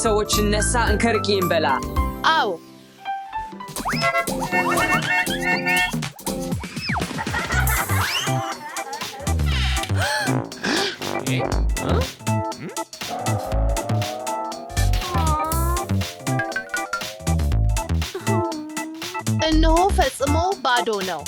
ሰዎች እነሳ እንከርቂ እንበላ አዎ እነሆ ፈጽሞ ባዶ ነው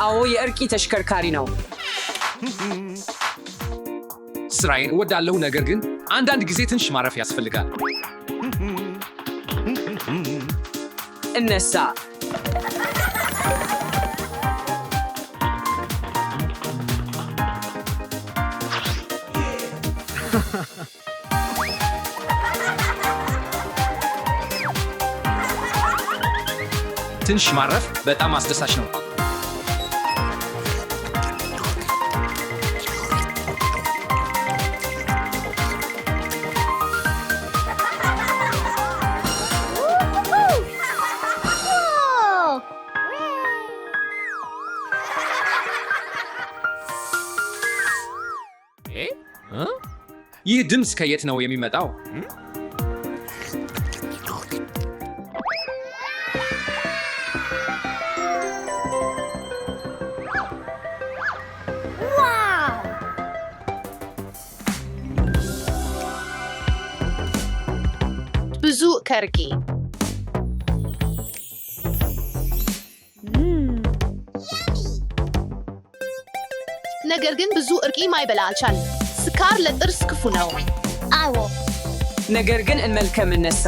አዎ የእርቂ ተሽከርካሪ ነው ስራዬን እወዳለሁ ነገር ግን አንዳንድ ጊዜ ትንሽ ማረፍ ያስፈልጋል እነሳ ትንሽ ማረፍ በጣም አስደሳች ነው ይህ ድምፅ ከየት ነው የሚመጣው? ብዙ ከርቂ ነገር ግን ብዙ እርቂ ማይበላ አልቻልም ስካር ለጥርስ ክፉ ነው አዎ ነገር ግን እንመልከም እነሳ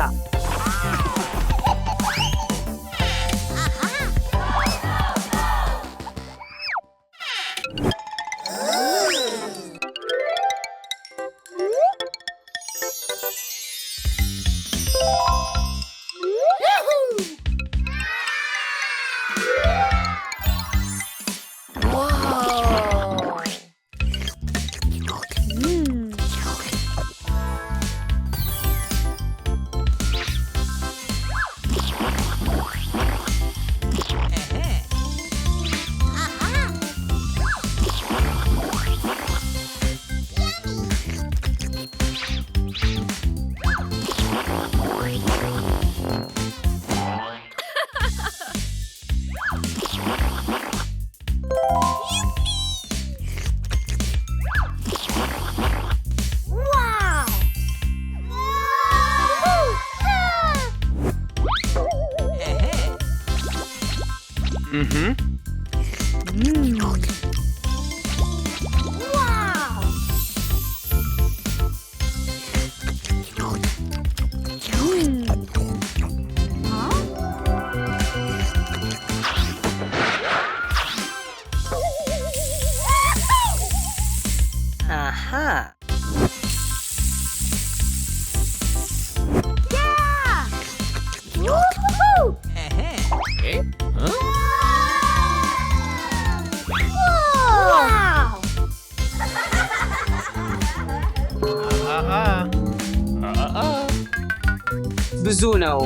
ብዙ ነው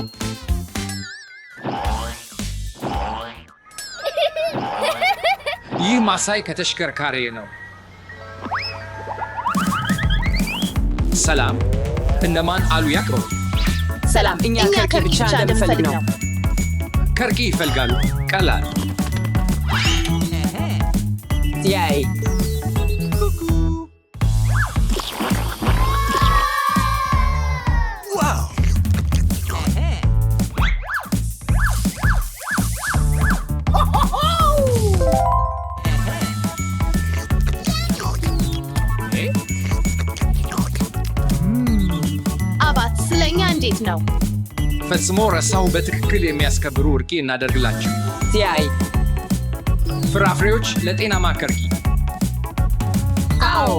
ይህ ማሳይ ከተሽከርካሪ ነው ሰላም እነማን አሉ ያቅርቡ ሰላም እኛ ከርቂ ብቻ እንደምፈልግ ነው ከርቂ ይፈልጋሉ ቀላል ያይ አባት ስለኛ እንዴት ነው ፈጽሞ ረሳው በትክክል የሚያስከብሩ እርቂ እናደርግላችሁ ያይ ፍራፍሬዎች ለጤናማ ከርቂ አዎ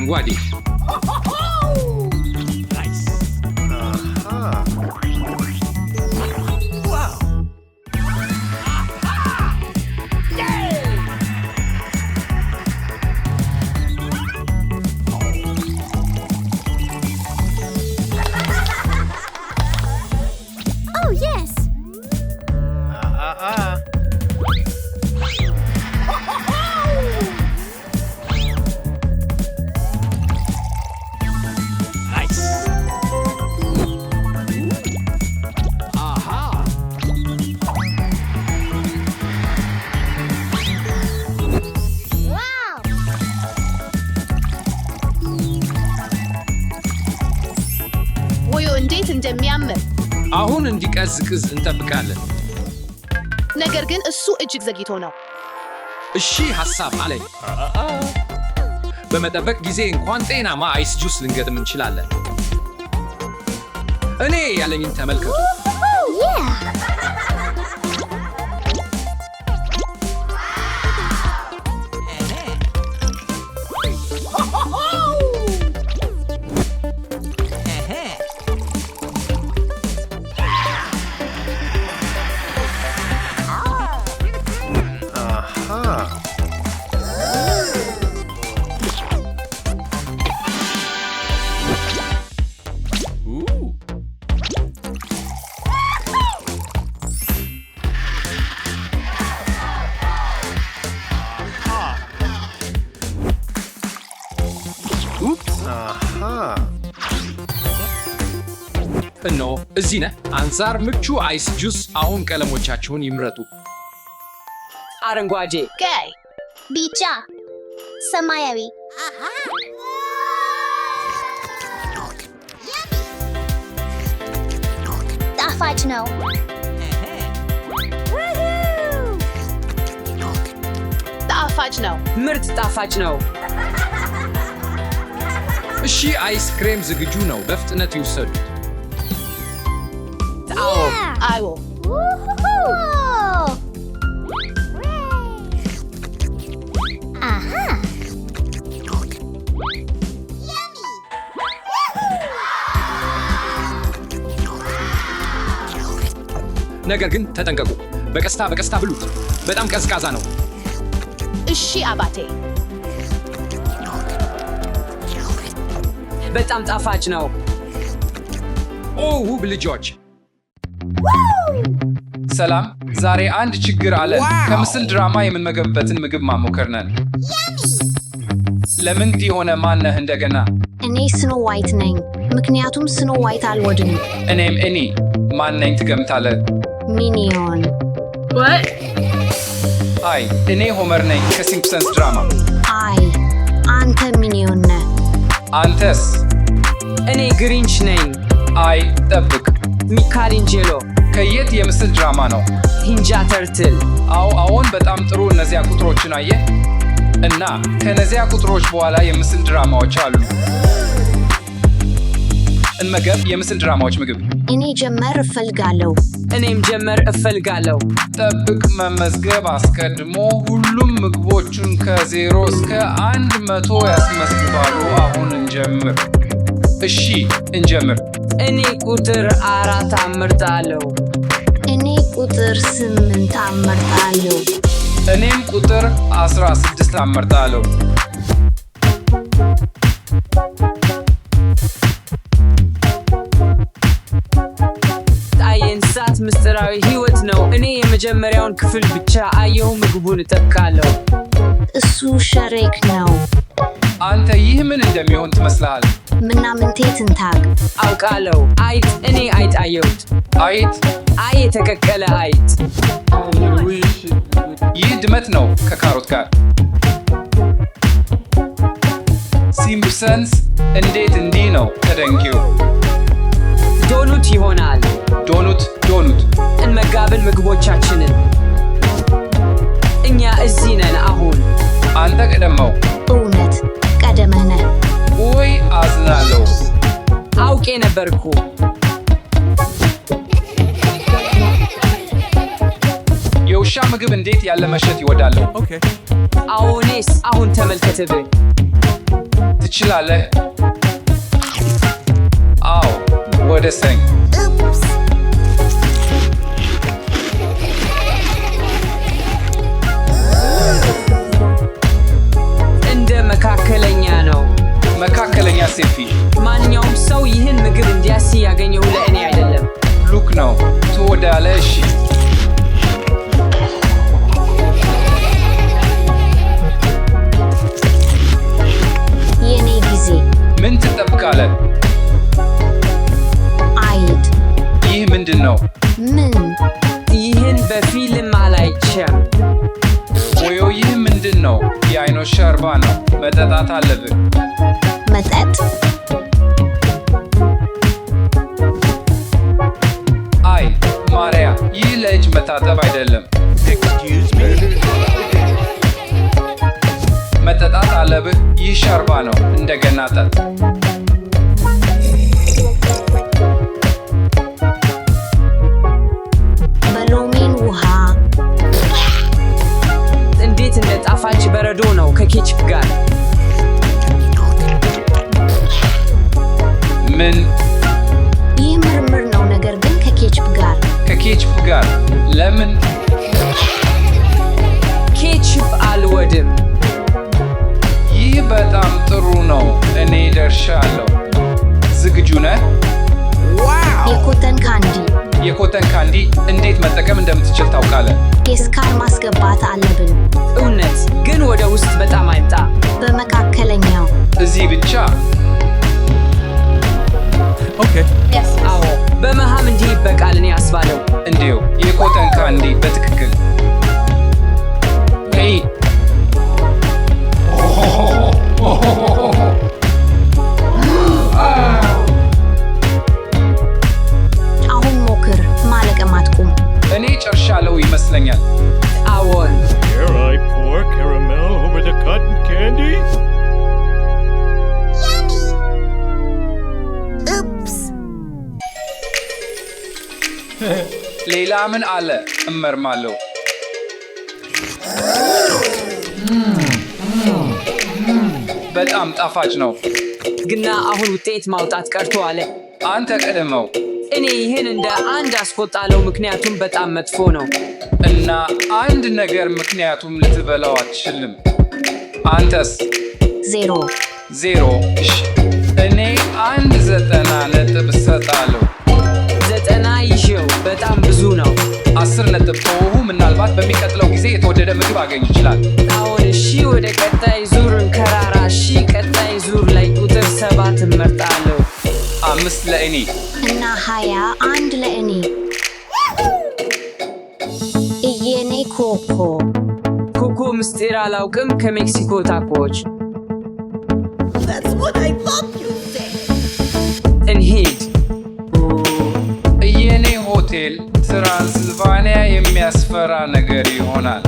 አረንጓዴ። Oh, yes! Wow! ወዮ እንዴት እንደሚያምር! አሁን እንዲቀዝቅዝ እንጠብቃለን። ነገር ግን እሱ እጅግ ዘግይቶ ነው። እሺ ሐሳብ አለኝ። በመጠበቅ ጊዜ እንኳን ጤናማ አይስ ጁስ ልንገጥም እንችላለን። እኔ ያለኝን ተመልከቱ። Yeah! እነሆ እዚህ ነህ። አንሳር ምቹ አይስ ጁስ። አሁን ቀለሞቻችሁን ይምረጡ። አረንጓዴ፣ ቀይ፣ ቢጫ፣ ሰማያዊ። ጣፋጭ ነው። ጣፋጭ ነው። ምርጥ ጣፋጭ ነው። እሺ አይስ ክሬም ዝግጁ ነው። በፍጥነት ይውሰዱት። አዎ፣ አዎ፣ Woohoo! Aha! ነገር ግን ተጠንቀቁ። በቀስታ ብሉት። በጣም ቀዝቃዛ ነው። እሺ አባቴ። በጣም ጣፋጭ ነው። ኦ ውብ ልጆች፣ ሰላም። ዛሬ አንድ ችግር አለን። ከምስል ድራማ የምንመገብበትን ምግብ ማሞከር ነን። ለምን የሆነ ማነህ እንደገና? እኔ ስኖ ዋይት ነኝ። ምክንያቱም ስኖ ዋይት አልወድም። እኔም እኔ ማን ነኝ ትገምታለህ? ሚኒዮን። አይ እኔ ሆመር ነኝ ከሲምፕሰንስ ድራማ። አይ አንተ ሚኒዮን ነህ። አንተስ? እኔ ግሪንች ነኝ። አይ ጠብቅ፣ ሚካሊንጄሎ ከየት የምስል ድራማ ነው? ሂንጃ ተርትል። አዎን በጣም ጥሩ። እነዚያ ቁጥሮችን አየህ? እና ከነዚያ ቁጥሮች በኋላ የምስል ድራማዎች አሉ። እንመገብ። የምስል ድራማዎች ምግብ። እኔ ጀመር እፈልጋለሁ። እኔም ጀመር እፈልጋለሁ። ጠብቅ፣ መመዝገብ አስቀድሞ ሁሉም ምግቦቹን ከ0 እስከ 100 ያስመዝግባሉ። አሁን እንጀምር። እሺ እንጀምር። እኔ ቁጥር 4 አመርጣለሁ። እኔ ቁጥር 8 አመርጣለሁ። እኔም ቁጥር 16 አመርጣለሁ። የእንስሳት ምስጢራዊ ህይወት ነው። እኔ የመጀመሪያውን ክፍል ብቻ አየሁ። ምግቡን እጠብቃለሁ። እሱ ሸሬክ ነው። አንተ ይህ ምን እንደሚሆን ትመስልሃል? ምናምንቴ ትንታግ። አውቃለሁ። አይጥ። እኔ አይጥ አየሁት። አይጥ? አይ የተቀቀለ አይጥ። ይህ ድመት ነው ከካሮት ጋር። ሲምፕሰንስ እንዴት እንዲህ ነው? ተደንቂው። ዶኑት ይሆናል። ዶኑት። እንመጋብል ምግቦቻችንን። እኛ እዚህ ነን አሁን። አንተ ቀደመው። እውነት ቀደመህ ነህ። ውይ አዝናለሁ። አውቄ ነበርኩ። የውሻ ምግብ እንዴት ያለ መሸት ይወዳለሁ። አዎኔስ። አሁን ተመልከትብ። ትችላለህ? አዎ፣ ወደ ሰኝ። እንደ መካከለኛ ነው። መካከለኛ ሴፊ። ማንኛውም ሰው ይህን ምግብ እንዲያስ ያገኘው ለእኔ አይደለም። ሉክ ነው። ትወዳለህ? እሺ። የኔ ጊዜ። ምን ትጠብቃለህ? አይድ። ይህ ምንድን ነው? ምን? ይህን በፊልም አላይቼም። ወዮ፣ ይህ ምንድን ነው? የአይኖች ሾርባ ነው። መጠጣት አለብህ። መጠጥ? አይ ማርያ፣ ይህ ለእጅ መታጠብ አይደለም። መጠጣት አለብህ። ይህ ሾርባ ነው። እንደገና ጠጥ። በሎሚን ውሃ። እንዴት እንደ ጣፋጭ በረዶ ነው ከኬችፕ ጋር። ምን? ይህ ምርምር ነው፣ ነገር ግን ከኬችፕ ጋር። ከኬችፕ ጋር? ለምን? ኬችፕ አልወድም። ይህ በጣም ጥሩ ነው። እኔ ደርሻለሁ። ዝግጁ ነህ? የኮተን ካንዲ። የኮተን ካንዲ እንዴት መጠቀም እንደምትችል ታውቃለህ? የስካር ማስገባት አለብን። እውነት ግን ወደ ውስጥ በጣም አይምጣ። በመካከለኛው። እዚህ ብቻ። አዎ፣ በመሃም እንዲህ ይበቃል። እኔ አስባለው። እንዲሁ የኮተን ካንዲ በትክክል። ሄይ አሁን ሞክር። ማለቅም አትቁም። እኔ ጨርሻለሁ ይመስለኛል። አዎን። Dare I pour caramel over the cotton candy? ሌላ ምን አለ? እመርማለሁ። በጣም ጣፋጭ ነው። ግና አሁን ውጤት ማውጣት ቀርቷል። አንተ ቀድመው። እኔ ይህን እንደ አንድ አስቆጣለው፣ ምክንያቱም በጣም መጥፎ ነው። እና አንድ ነገር ምክንያቱም ልትበላው አትችልም። አንተስ? 0። 0። እሺ፣ እኔ 90 እሰጣለሁ። 90 ይዤው በጣም ብዙ ነው። 10 ነጥብ ተወሁ። ምናልባት በሚቀጥለው ጊዜ የተወደደ ምግብ አገኝ ይችላል። አሁን እሺ፣ ወደ ቀጣይ ዙር እንከራራ። እሺ፣ ቀጣይ ዙር ላይ ቁጥር 7 እመርጣለሁ። 5 ለእኔ እና 21 ለእኔ። እየኔ ኮኮ። ኮኮ ምስጢር አላውቅም። ከሜክሲኮ ታኮች እንሂድ። የኔ ሆቴል ትራንስልቫኒያ የሚያስፈራ ነገር ይሆናል።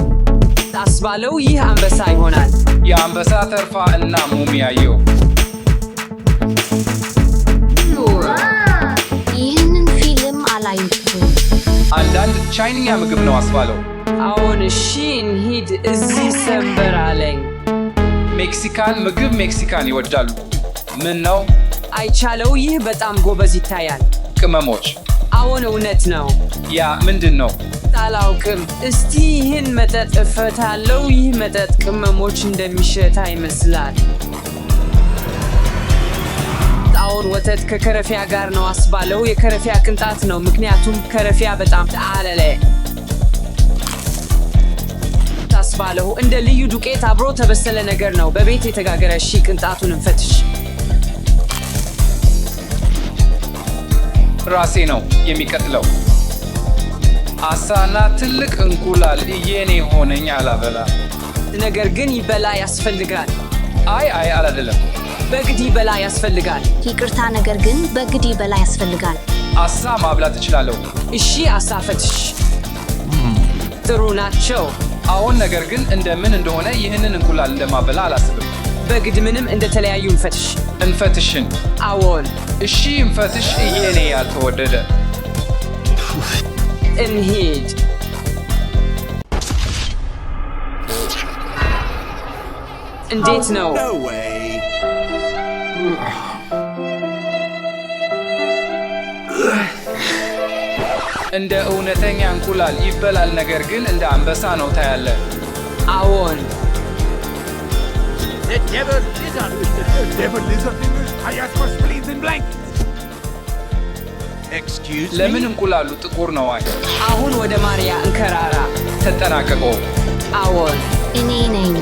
አስባለው። ይህ አንበሳ ይሆናል። የአንበሳ ተርፋ እና ሙሚያየው። ይህንን ፊልም አላየሁም። አንዳንድ ቻይንኛ ምግብ ነው አስባለው። አሁን እሺ እንሂድ። እዚህ ሰንበር አለኝ። ሜክሲካን ምግብ ሜክሲካን ይወዳሉ። ምን ነው? አይቻለው። ይህ በጣም ጎበዝ ይታያል። ቅመሞች። አዎን፣ እውነት ነው። ያ ምንድን ነው? አላውቅም። እስቲ ይህን መጠጥ እፈታለው። ይህ መጠጥ ቅመሞች እንደሚሸታ ይመስላል። አዎን፣ ወተት ከከረፊያ ጋር ነው አስባለው። የከረፊያ ቅንጣት ነው፣ ምክንያቱም ከረፊያ በጣም አለለ አስባለው። እንደ ልዩ ዱቄት አብሮ ተበሰለ ነገር ነው፣ በቤት የተጋገረ። እሺ፣ ቅንጣቱን እንፈትሽ። ራሴ ነው የሚቀጥለው። አሳና ትልቅ እንቁላል። የኔ ሆነኝ አላበላ። ነገር ግን ይበላ ያስፈልጋል። አይ አላደለም። በግድ ይበላ ያስፈልጋል። ይቅርታ፣ ነገር ግን በግድ ይበላ ያስፈልጋል። አሳ ማብላት እችላለሁ። እሺ፣ አሳ ፈትሽ። ጥሩ ናቸው። አሁን ነገር ግን እንደምን እንደሆነ ይህንን እንቁላል እንደማበላ አላስብም። በግድ ምንም እንደተለያዩ እንፈትሽ። እንፈትሽን። አዎን፣ እሺ እንፈትሽ። የኔ ያልተወደደ እንሂድ። እንዴት ነው? እንደ እውነተኛ እንቁላል ይበላል፣ ነገር ግን እንደ አንበሳ ነው ታያለ። አዎን። The devil lizard. The devil lizard in the highest for spleens in blank. Excuse me? ለምን እንቁላሉ ጥቁር ነው? አይ አሁን ወደ ማርያ እንከራራ። ተጠናቀቆ። አዎን። እኔ ነኝ።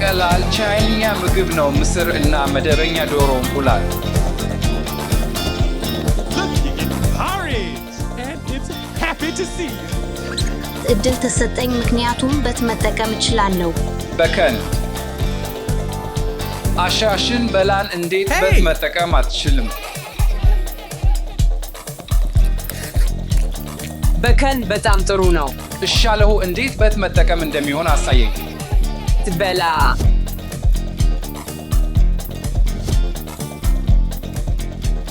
ቀላል ቻይንኛ ምግብ ነው። ምስር እና መደበኛ ዶሮ እንቁላል። Look, you get porridge, and it's happy to see you. እድል ተሰጠኝ ምክንያቱም በት መጠቀም እችላለሁ። በከን አሻሽን በላን እንዴት በት መጠቀም አትችልም? በከን በጣም ጥሩ ነው። እሻለሁ እንዴት በት መጠቀም እንደሚሆን አሳየኝ። ትበላ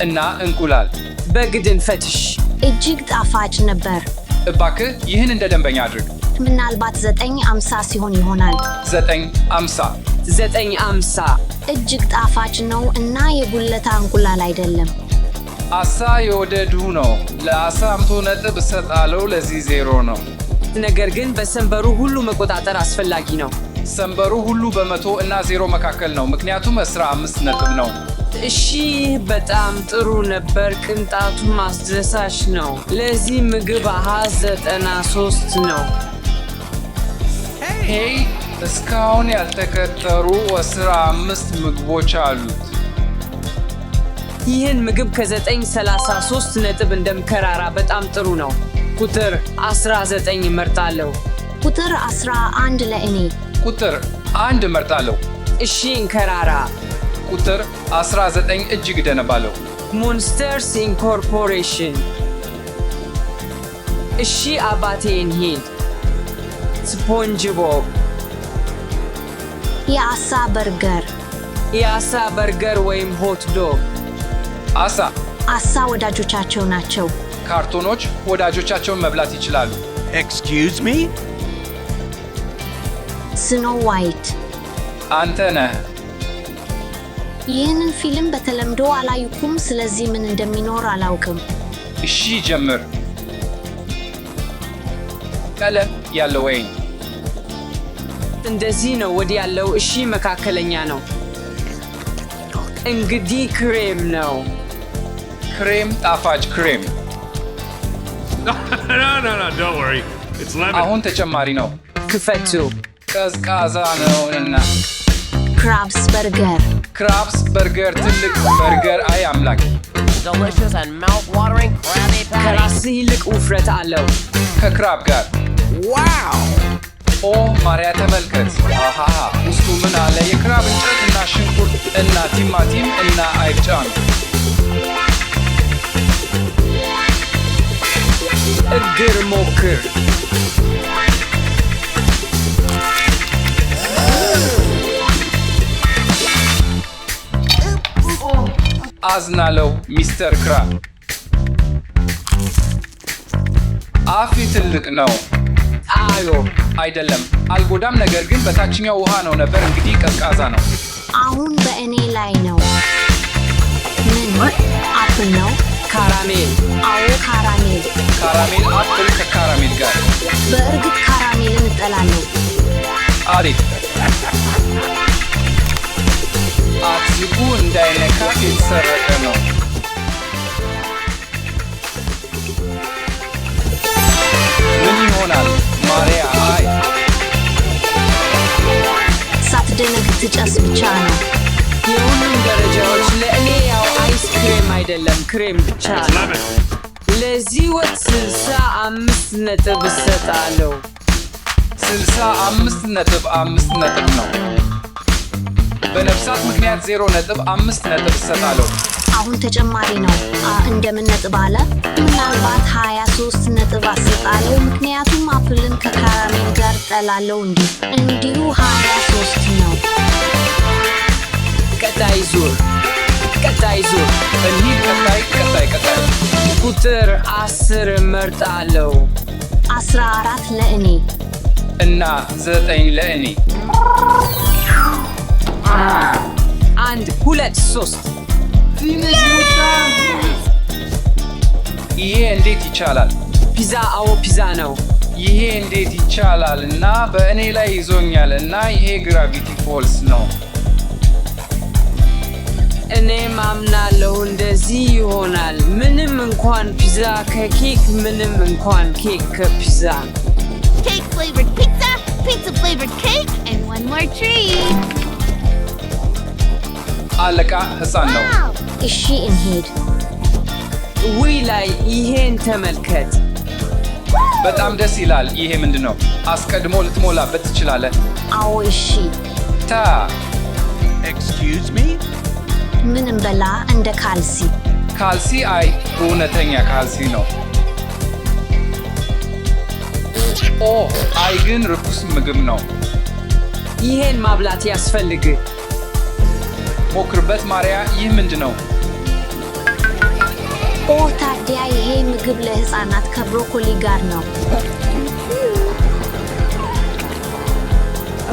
እና እንቁላል በግድን ፈትሽ። እጅግ ጣፋጭ ነበር። እባክህ ይህን እንደ ደንበኛ አድርግ። ምናልባት 950 ሲሆን ይሆናል። 950 950 እጅግ ጣፋጭ ነው እና የጉለታ እንቁላል አይደለም። አሳ የወደዱ ነው። ለአሳ 100 ነጥብ እሰጣለሁ። ለዚህ 0 ነው። ነገር ግን በሰንበሩ ሁሉ መቆጣጠር አስፈላጊ ነው። ሰንበሩ ሁሉ በ100 እና 0 መካከል ነው፣ ምክንያቱም 15 ነጥብ ነው። እሺ፣ በጣም ጥሩ ነበር። ቅንጣቱም አስደሳች ነው። ለዚህ ምግብ አሃዝ 93 ነው። ሄይ፣ እስካሁን ያልተከተሩ 15 ምግቦች አሉት። ይህን ምግብ ከ933 ነጥብ እንደምከራራ በጣም ጥሩ ነው። ቁጥር 19 እመርጣለሁ። ቁጥር 11 ለእኔ። ቁጥር 1 እመርጣለሁ። እሺ፣ እንከራራ። ቁጥር 19 እጅግ እደነባለሁ። ሞንስተርስ ኢንኮርፖሬሽን። እሺ፣ አባቴ እንሂድ። ስፖንጅ ቦብ። የአሳ በርገር። የአሳ በርገር ወይም ሆት ዶግ። አሳ አሳ ወዳጆቻቸው ናቸው። ካርቶኖች ወዳጆቻቸውን መብላት ይችላሉ። Excuse me? ስኖ ዋይት። አንተ ነህ። ይህንን ፊልም በተለምዶ አላዩኩም፣ ስለዚህ ምን እንደሚኖር አላውቅም። እሺ ጀምር። ቀለም ያለው ወይን እንደዚህ ነው። ወዲህ ያለው እሺ መካከለኛ ነው። እንግዲህ ክሬም ነው። ክሬም፣ ጣፋጭ ክሬም። No, don't worry. It's lemon. አሁን ተጨማሪ ነው። ክፈቱ። ቀዝቃዛ ነውና። ክራብስ በርገር። ክራብስ በርገር፣ ትልቅ በርገር። አይ አምላክ! Delicious and mouth-watering Krabby Patty. ከራስህ ይልቅ ውፍረት አለው። ከክራብ ጋር። Wow! ኦ ማርያ ተመልከት! አሃ! ውስጡ ምን አለ? የክራብ እንጨት እና ሽንኩርት እና ቲማቲም እና አይብ ጫኑ። እግር ሞክር። አዝናለው ሚስተር ክራብ። አፊ ትልቅ ነው። አዮ አይደለም፣ አልጎዳም። ነገር ግን በታችኛው ውሃ ነው ነበር። እንግዲህ ቀዝቃዛ ነው። አሁን በእኔ ላይ ነው። ምን አፕል ነው? ካራሜል። አዎ ካራሜል። ካራሜል፣ አፕል ከካራሜል ጋር። በእርግጥ ካራሜልን እጠላለሁ። አሪፍ። አትዝጉ፣ እንዳይነካ የተሰረቀ ነው። ምን ይሆናል? ማርያ አይ ሳትደነግጥ ትጨስ ብቻ ነው። የሁሉም ደረጃዎች ለእኔ ያው አይስክሬም አይደለም፣ ክሬም ብቻ It's ነው። lemon. ለዚህ ወጥ 65 ነጥብ እሰጣለሁ። 65.5 ነጥብ ነው። በነፍሳት ምክንያት 0.5 ነጥብ እሰጣለሁ። አሁን ተጨማሪ ነው። እንደምን ነጥብ አለ? ምናልባት 23 ነጥብ አሰጣለሁ፣ ምክንያቱም አፕልን ከካራሜል ጋር ጠላለው። እንዲሁ 23 ነው። ቀጣይ ዙር። እንሂድ። ቀጣይ ቁጥር 10 እመርጣለሁ። 14 ለእኔ። እና 9 ለእኔ። 1 2 3 ይሄ እንዴት ይቻላል? ፒዛ አዎ ፒዛ ነው። ይሄ እንዴት ይቻላል? እና በእኔ ላይ ይዞኛል እና ይሄ ግራቪቲ ፎልስ ነው። እኔ ማምናለሁ እንደዚህ ይሆናል። ምንም እንኳን ፒዛ ከኬክ ምንም እንኳን ኬክ ከፒዛ Cake flavored pizza, pizza flavored cake, and one more treat. አለቃ ሕፃን ነው። እሺ እንሂድ። ውይ ላይ ይሄን ተመልከት። በጣም ደስ ይላል። ይሄ ምንድን ነው? አስቀድሞ ልትሞላበት ትችላለህ። አዎ እሺ። ታ Excuse me? ምን እንበላ? እንደ ካልሲ። ካልሲ? አይ እውነተኛ ካልሲ ነው። ኦ አይ ግን ርኩስ ምግብ ነው። ይሄን ማብላት ያስፈልግ። ሞክርበት ማርያ። ይህ ምንድን ነው? ኦ ታዲያ ይሄ ምግብ ለህፃናት ከብሮኮሊ ጋር ነው።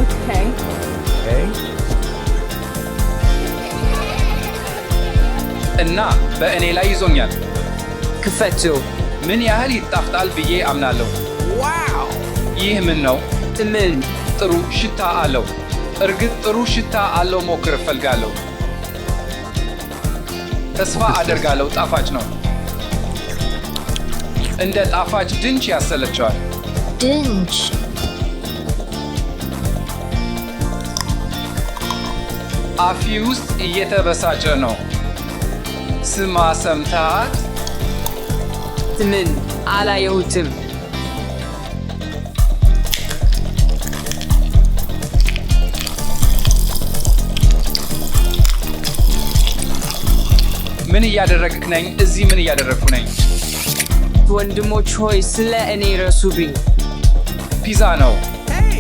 Okay. እና በእኔ ላይ ይዞኛል። ክፈችው። ምን ያህል ይጣፍጣል ብዬ አምናለሁ። Wow! ይህ ምን ነው? ምን ጥሩ ሽታ አለው። እርግጥ ጥሩ ሽታ አለው። ሞክር እፈልጋለሁ። ተስፋ አደርጋለሁ ጣፋጭ ነው። እንደ ጣፋጭ ድንች ያሰለቸዋል። ድንች አፊ ውስጥ እየተበሳጨ ነው። ስማ ሰምታት? ምን አላየሁትም። ምን እያደረግክ ነኝ? እዚህ ምን እያደረግኩ ነኝ? ወንድሞች ሆይ ስለ እኔ ረሱብኝ። ፒዛ ነው። Hey!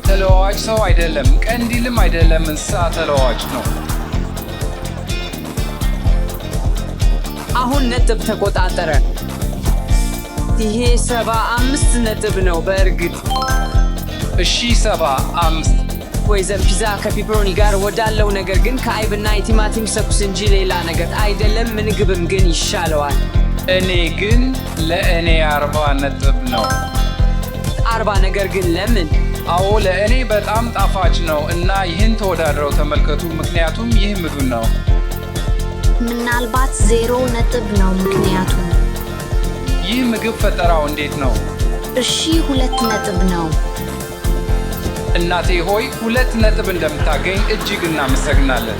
ተለዋዋጭ ሰው አይደለም፣ ቀንዲልም አይደለም፣ እንስሳ ተለዋዋጭ ነው። አሁን ነጥብ ተቆጣጠረ። ይሄ 75 ነጥብ ነው በእርግጥ። እሺ 75 ወይዘን ፒዛ ከፒፐሮኒ ጋር ወዳለው ነገር ግን ከአይብና የቲማቲም ሰኩስ እንጂ ሌላ ነገር አይደለም። ምግብም ግን ይሻለዋል። እኔ ግን ለእኔ 40 ነጥብ ነው። 40 ነገር ግን ለምን? አዎ ለእኔ በጣም ጣፋጭ ነው እና ይህን ተወዳድረው ተመልከቱ፣ ምክንያቱም ይህ ምግብ ነው። ምናልባት 0 ነጥብ ነው ምክንያቱም። ይህ ምግብ ፈጠራው እንዴት ነው? እሺ 2 ነጥብ ነው። እናቴ ሆይ 2 ነጥብ እንደምታገኝ እጅግ እናመሰግናለን።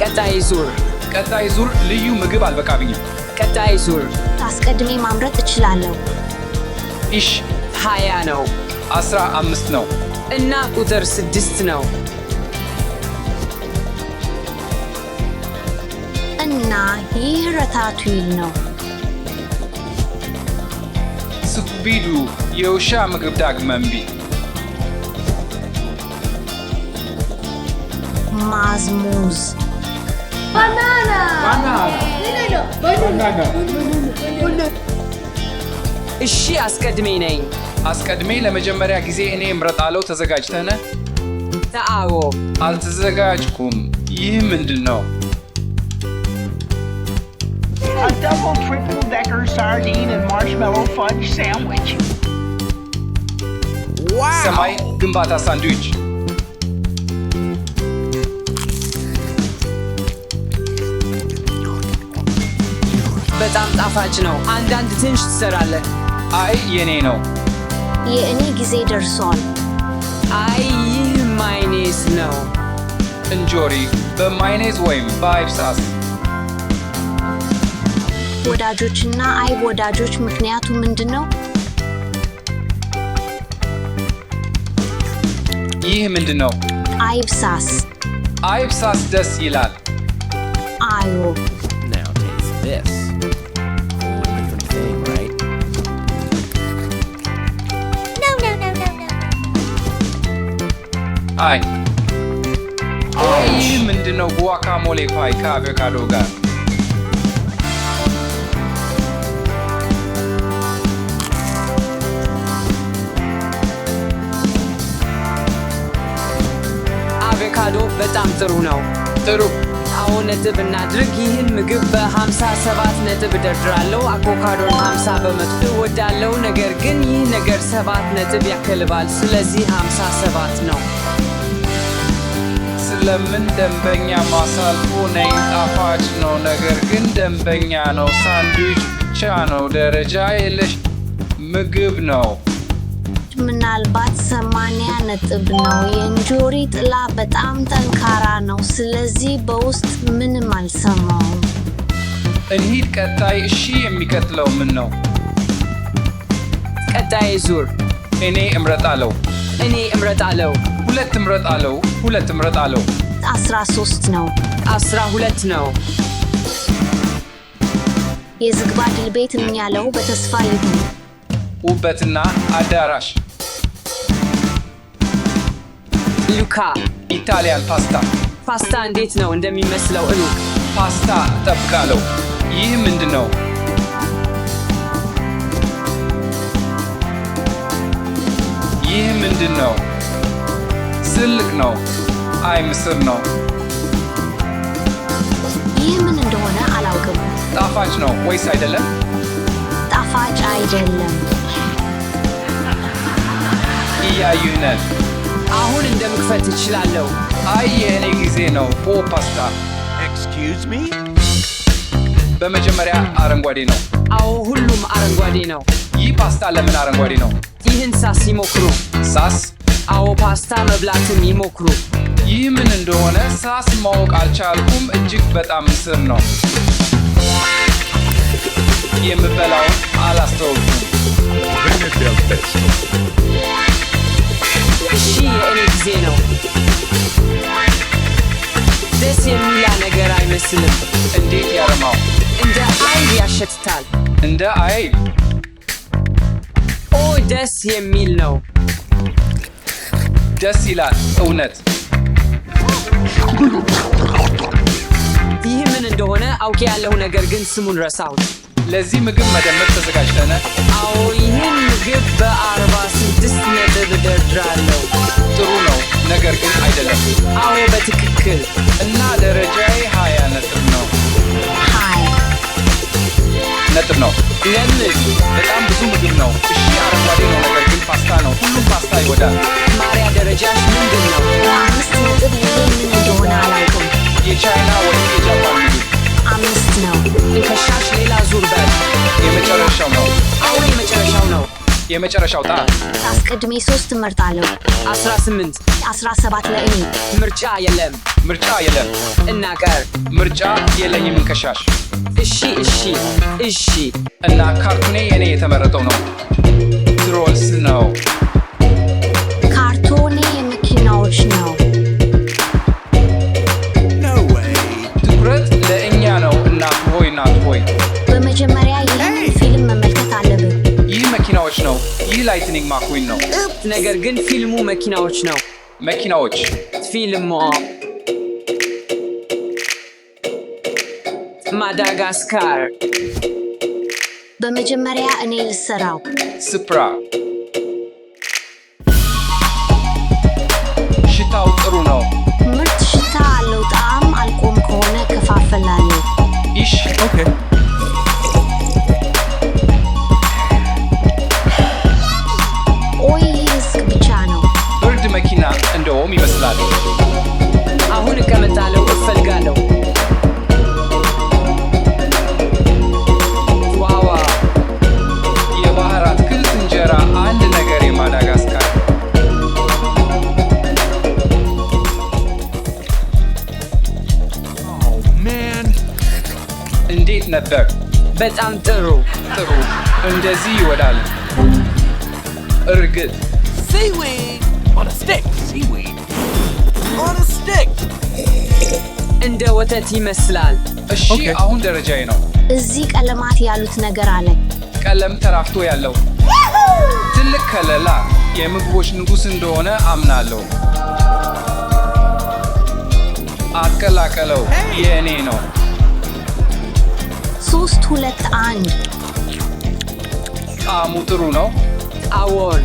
ቀጣይ ዙር። ቀጣይ ዙር ልዩ ምግብ አልበቃብኝም። ቀጣይ ዙር አስቀድሜ ማምረጥ እችላለሁ። ኢሽ 20 ነው 15 ነው እና ቁጥር 6 ነው። እና ይህ ረታቱይል ነው። ስኩቢዱ የውሻ ምግብ ዳግመንቢ ማዝሙዝ እሺ አስቀድሜ ነኝ። አስቀድሜ ለመጀመሪያ ጊዜ እኔ እምረጣለሁ። ተዘጋጅተህ ነህ? አዎ አልተዘጋጅኩም። ይህ ምንድን ነው? A double triple decker sardine and marshmallow fudge sandwich. ሰማይ ግንባታ ሳንድዊች። በጣም ጣፋጭ ነው። አንዳንድ ትንሽ ትሰራለህ። አይ የኔ ነው። የእኔ ጊዜ ደርሷል። አይ ይህ ማይኔስ ነው። እንጆሪ በማይኔዝ ወይም በአይብ ሳስ። ወዳጆችና አይብ ወዳጆች ምክንያቱ ምንድን ነው? ይህ ምንድን ነው? አይብ ሳስ። አይብ ሳስ ደስ ይላል። አዮ Now taste this. Whole different thing, right? አይ ይህ ምንድነው? ጉዋካሞሌ ፓይ ከአቮካዶ ጋር አቮካዶ በጣም ጥሩ ነው። ጥሩ። አሁን ነጥብ እናድርግ። ይህን ምግብ በ57 ነጥብ እደርድራለሁ። አቮካዶን 50 በመቶ እወዳለሁ፣ ነገር ግን ይህ ነገር 7 ነጥብ ያከልባል። ስለዚህ 57 ነው። ስለምን ደንበኛ ማሳልፎ ነኝ። ጣፋጭ ነው፣ ነገር ግን ደንበኛ ነው። ሳንድዊች ብቻ ነው፣ ደረጃ የለሽ ምግብ ነው። ምናልባት 80 ነጥብ ነው። የእንጆሪ ጥላ በጣም ጠንካራ ነው፣ ስለዚህ በውስጥ ምንም አልሰማውም። እንሂድ ቀጣይ። እሺ የሚቀጥለው ምን ነው? ቀጣይ ዙር እኔ እምረጣለሁ። እኔ እምረጣለሁ። ሁለት እምረጣለሁ። ሁለት እምረጣለሁ። 13 ነው። 12 ነው። የዝግባ ድል ቤት ምን ያለው በተስፋ ይሁን። ውበትና አዳራሽ። ሉካ ኢታሊያን ፓስታ። ፓስታ እንዴት ነው እንደሚመስለው? እሉክ ፓስታ እጠብቃለሁ። ይህ ምንድን ነው? ይህ ምንድን ነው? ስልቅ ነው። አይ ምስር ነው። ይህ ምን እንደሆነ አላውቅም። ጣፋጭ ነው ወይስ አይደለም? ጣፋጭ አይደለም። እያዩህ ነን። አሁን እንደምክፈት እችላለሁ። አይ የእኔ ጊዜ ነው። ፓስታ። Excuse me? በመጀመሪያ አረንጓዴ ነው። አዎ ሁሉም አረንጓዴ ነው። ይህ ፓስታ ለምን አረንጓዴ ነው? ይህን ሳስ ይሞክሩ። ሳስ? አዎ ፓስታ መብላትን ይሞክሩ። ይህ ምን እንደሆነ ሳስ ማወቅ አልቻልኩም። እጅግ በጣም ምስር ነው። የምበላውን አላስተውልኩም። Bring it del pesto. እሺ የእኔ ጊዜ ነው። ደስ የሚላ ነገር አይመስልም። እንዴት ያረማው? እንደ አይብ ያሸትታል። እንደ አይብ? ኦ ደስ የሚል ነው። ደስ ይላል እውነት። ይህ ምን እንደሆነ አውቄ ያለሁ፣ ነገር ግን ስሙን ረሳሁት። ለዚህ ምግብ መደመር ተዘጋጅተነ? አዎ ይህን ምግብ በ46 ነጥብ እደርድራለሁ። ጥሩ ነው፣ ነገር ግን አይደለም። አዎ በትክክል። እና ደረጃዬ 20 ነጥብ ነው። ሃይ ነጥብ ነው። ለምን? በጣም ብዙ ምግብ ነው። እሺ አረንጓዴ ነው፣ ነገር ግን ፓስታ ነው። ሁሉም ፓስታ ይወዳል። ማሪያ ደረጃሽ ምንድን ነው? 5 ነጥብ። ይህ ምን እንደሆነ አላውቅም። የቻይና ወይም የጃፓን ምግብ? 5 ነው። እንከሻሽ ሌላ ዙር በል። የመጨረሻው ነው። አሁን የመጨረሻው ነው። የመጨረሻው ጣ አስቀድሜ 3 እመርጣለሁ። 18 17 ለእኔ። ምርጫ የለም። ምርጫ የለም። እናቀር። ምርጫ የለኝም። እንከሻሽ። እሺ እሺ እሺ። እና ካርቱኔ የኔ የተመረጠው ነው። ትሮልስ ነው። ካርቶኔ የመኪናዎች ነው። No way. ትኩረት ለእኛ ነው። እናት ሆይ ናት ሆይ። በመጀመሪያ ይህን ፊልም መመልከት አለብን። ይህ መኪናዎች ነው። ይህ ላይትኒንግ ማኩዊን ነው። ነገር ግን ፊልሙ መኪናዎች ነው። መኪናዎች። ፊልሙ ማዳጋስካር። በመጀመሪያ እኔ ልሰራው። ስፕራ። ሽታው ጥሩ ነው። ምርጥ ሽታ አለው። ጣዕም አልቆም ከሆነ ከፋፈላለሁ። ኢሽ Okay. ኦይ ሪስክ ብቻ ነው። ብርድ መኪና እንደውም ይመስላል። አሁን እቀመጣለሁ፣ እፈልጋለሁ። ዋዋ የባህር አትክልት እንጀራ አንድ ነገር የማዳጋስካር Oh man. እንዴት ነበር? በጣም ጥሩ። ጥሩ። እንደዚህ ይወዳል። እርግጥ Seaweed on a stick. Seaweed on a stick. እንደ ወተት ይመስላል። እሺ Okay. አሁን ደረጃዬ ነው። እዚህ ቀለማት ያሉት ነገር አለ። ቀለም ተራፍቶ ያለው ትልቅ ከለላ የምግቦች ንጉሥ እንደሆነ አምናለሁ። አቀላቀለው የእኔ ነው። 3 2 1 ጣዕሙ ጥሩ ነው። አዎን።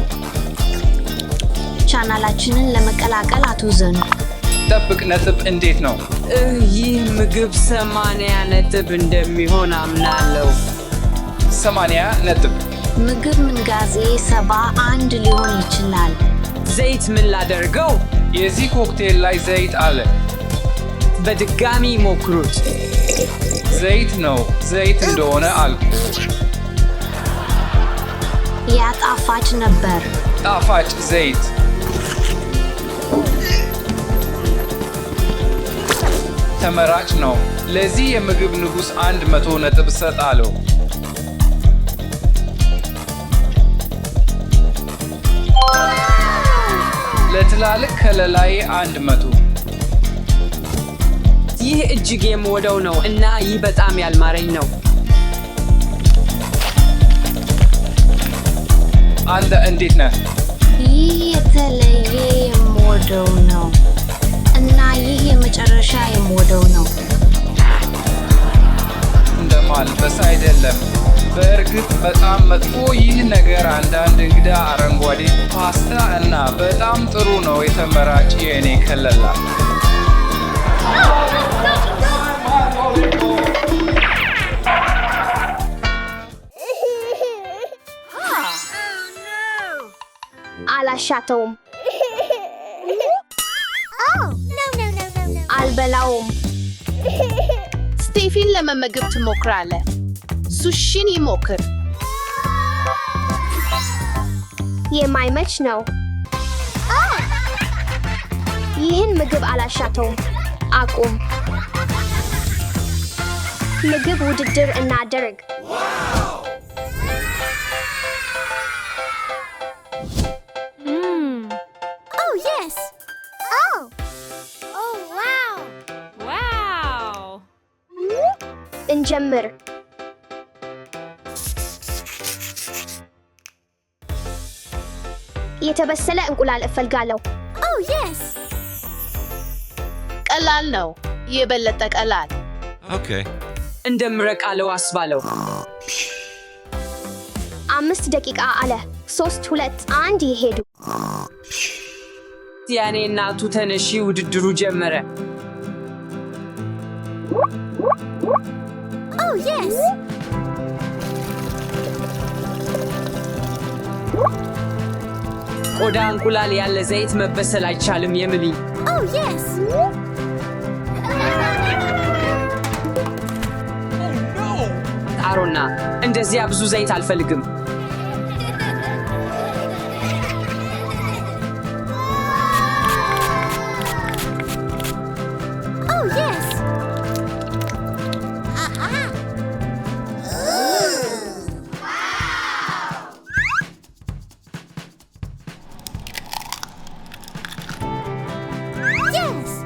ቻናላችንን ለመቀላቀል አትዘኑ። ጠብቅ፣ ነጥብ እንዴት ነው? ይህ ምግብ 80 ነጥብ እንደሚሆን አምናለሁ። 80 ነጥብ። ምግብ ምንጋዜ 71 ሊሆን ይችላል። ዘይት ምን ላደርገው? የዚህ ኮክቴል ላይ ዘይት አለ። በድጋሚ ሞክሩት። ዘይት ነው። ዘይት እንደሆነ አልኩ። ያ ጣፋጭ ነበር። ጣፋጭ ዘይት። ተመራጭ ነው። ለዚህ የምግብ ንጉሥ 100 ነጥብ እሰጣለሁ። ለትላልቅ ከለላዬ 100። ይህ እጅግ የምወደው ነው እና ይህ በጣም ያልማረኝ ነው። አንተ እንዴት ነህ? ይህ የተለየ የምወደው ነው እና ይህ የመጨረሻ የምወደው ነው። እንደ ማልበስ አይደለም። በእርግጥ በጣም መጥፎ ይህ ነገር አንዳንድ እንግዳ አረንጓዴ ፓስታ እና በጣም ጥሩ ነው። የተመራጭ የእኔ ከለላ አላሻተውም። አልበላውም። ስቴፊን ለመመገብ ትሞክራለህ። ሱሺን ይሞክር። የማይመች ነው። ይህን ምግብ አላሻተውም። አቁም። ምግብ ውድድር እናድርግ። Oh, yes. Oh. Oh, wow. Wow. እንጀምር። የተበሰለ እንቁላል እፈልጋለሁ። Oh, yes. ቀላል ነው። የበለጠ ቀላል። Okay. እንደምረቃለው አስባለሁ። 5 ደቂቃ አለ። 3 2 1 ይሄዱ። ያኔ እናቱ ተነሺ፣ ውድድሩ ጀመረ። Oh, yes. ቆዳ እንቁላል ያለ ዘይት መበሰል አይቻልም የሚል Oh, yes. አሮና እንደዚያ ብዙ ዘይት አልፈልግም። Oh, yes. Aha. Yes.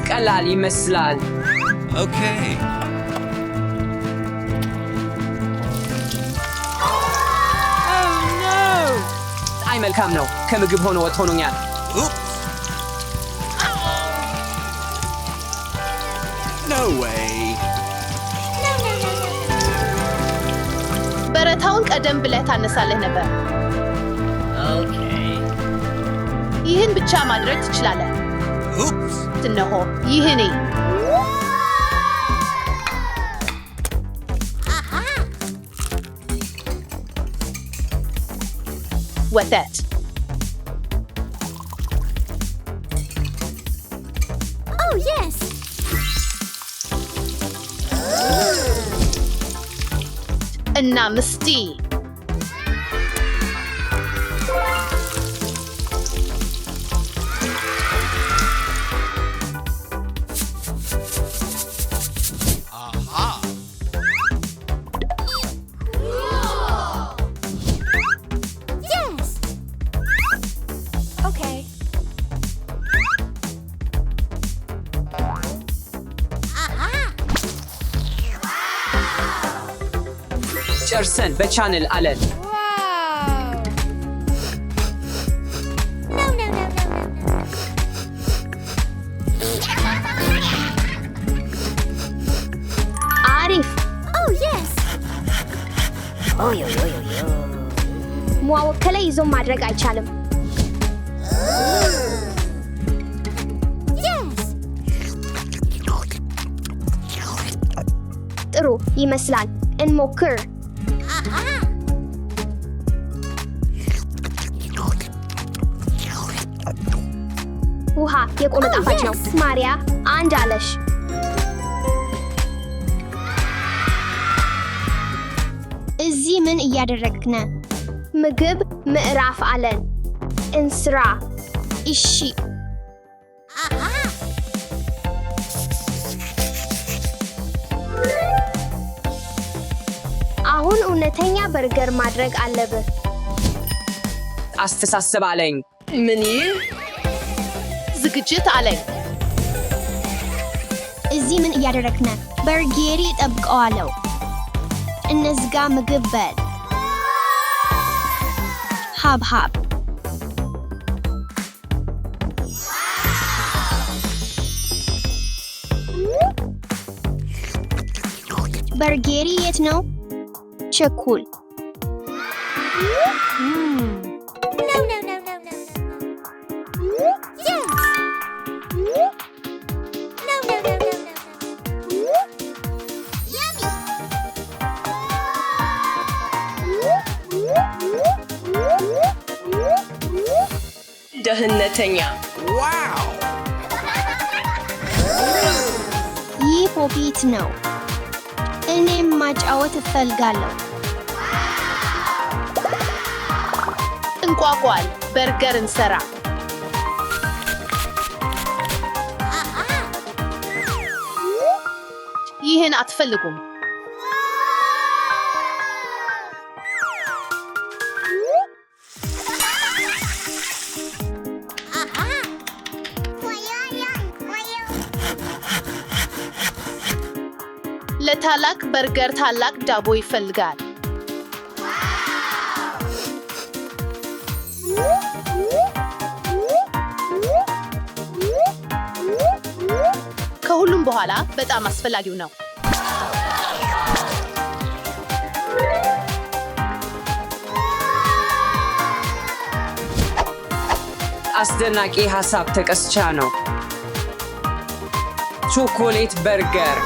ቀላል ይመስላል። Okay. አይ መልካም ነው። ከምግብ ሆኖ ወጥ ሆኖኛል። Oops. No way. በረታውን ቀደም ብለህ ታነሳለህ ነበር። ይህን ብቻ ማድረግ ትችላለህ። Oops. እነሆ ይህኔ ወተት Oh, yes. እና ምስቲ Yes. Okay. Aha. ጨርሰን በቻንል አለን። No, no, no, no, no, no. አሪፍ Oh, yes. መወከለ ይዞ ማድረግ አይቻልም። Yes. ጥሩ ይመስላል። እንሞክር። Aha. ውሃ የቆመ ጣፋጭ ነው። yes. ማሪያ አንድ አለሽ። እዚህ ምን እያደረግነ? ምግብ ምዕራፍ አለን። እንስራ። እሺ Aha. አሁን እውነተኛ በርገር ማድረግ አለብህ። አስተሳሰብ አለኝ። ምን ይህ ዝግጅት አለኝ። እዚህ ምን እያደረግነ? በርጌሪ እጠብቀዋለሁ። እነዝጋ ምግብ በል። ሀብሀብ በርጌሪ የት ነው? ቸኩል No, no, no, no, no, no. Yes. No, no, no, no, no, no. Yummy. ደህንነተኛ ይህ ፖፒት ነው። እኔም ማጫወት እፈልጋለሁ። እንቋቋል። በርገር እንሰራ። ይህን አትፈልጉም? ለታላቅ በርገር ታላቅ ዳቦ ይፈልጋል። ከሁሉም በኋላ በጣም አስፈላጊው ነው። አስደናቂ ሐሳብ ተቀስቻ ነው። ቾኮሌት በርገር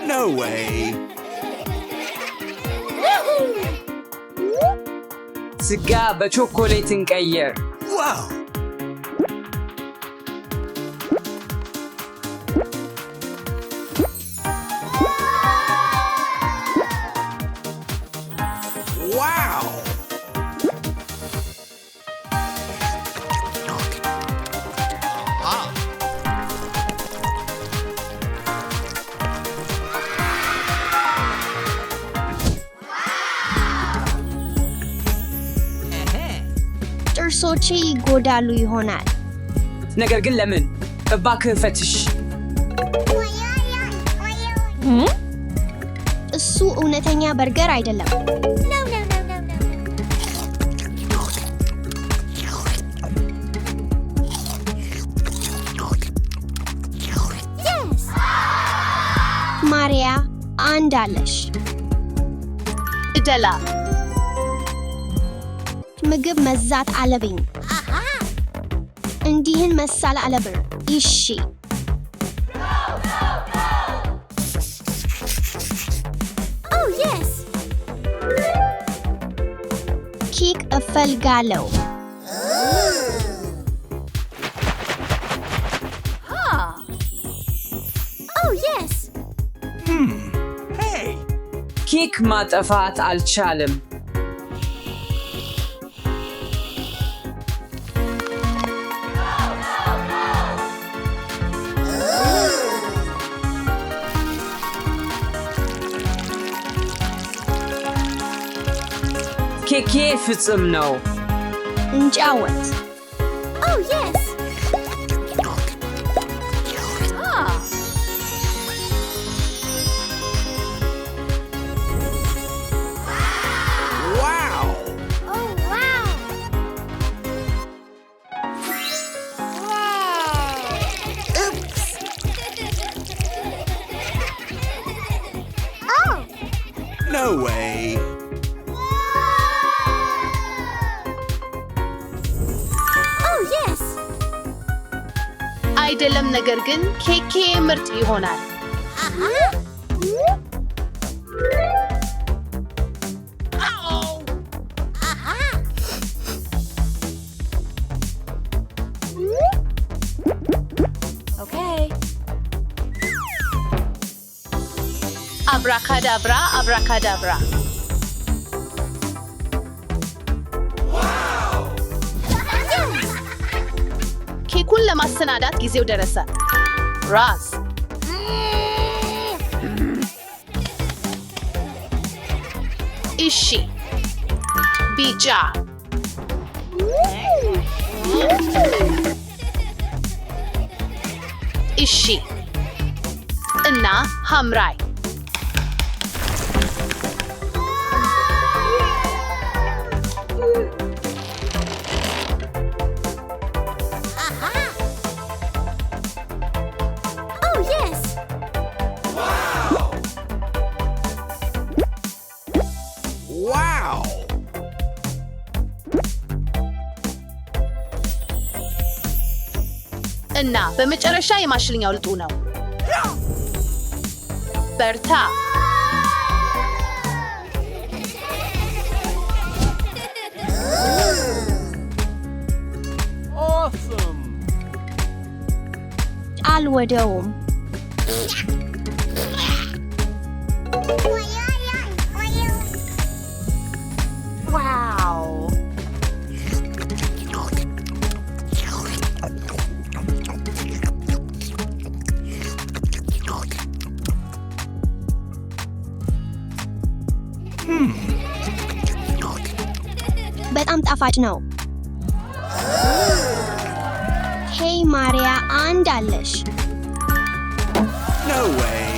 No way. ስጋ በቾኮሌት እንቀየር። Wow. Wow. ጥርሶቼ ይጎዳሉ ይሆናል። ነገር ግን ለምን? እባክህ ፈትሽ። እሱ እውነተኛ በርገር አይደለም። No, no, no, no, no, no. Yes. ማሪያ አንድ አለሽ። እደላ ምግብ መዛት አለብኝ። Aha. እንዲህን መሳል አለብር። እሺ Oh, yes. ኬክ እፈልጋለሁ። Oh, yes. Hey. ኬክ ማጠፋት አልቻልም። ኬኬ ፍጹም ነው። እንጫወት። Oh, yes. Wow! Oh, wow. Oops. Oh. No way! Oh, yes. አይደለም፣ ነገር ግን ኬኬ ምርጥ ይሆናል። Okay. አብራካዳብራ አብራካዳብራ። ኬኩን ለማሰናዳት ጊዜው ደረሰ። ራስ እሺ፣ ቢጫ እሺ፣ እና ሐምራይ Oh, yes. Wow! እና በመጨረሻ የማሽልኛው ልጡ ነው። በርታ። Awesome! አልወደውም። Wow. በጣም ጣፋጭ ነው። ሄይ ማሪያ፣ አንድ አለሽ። No way!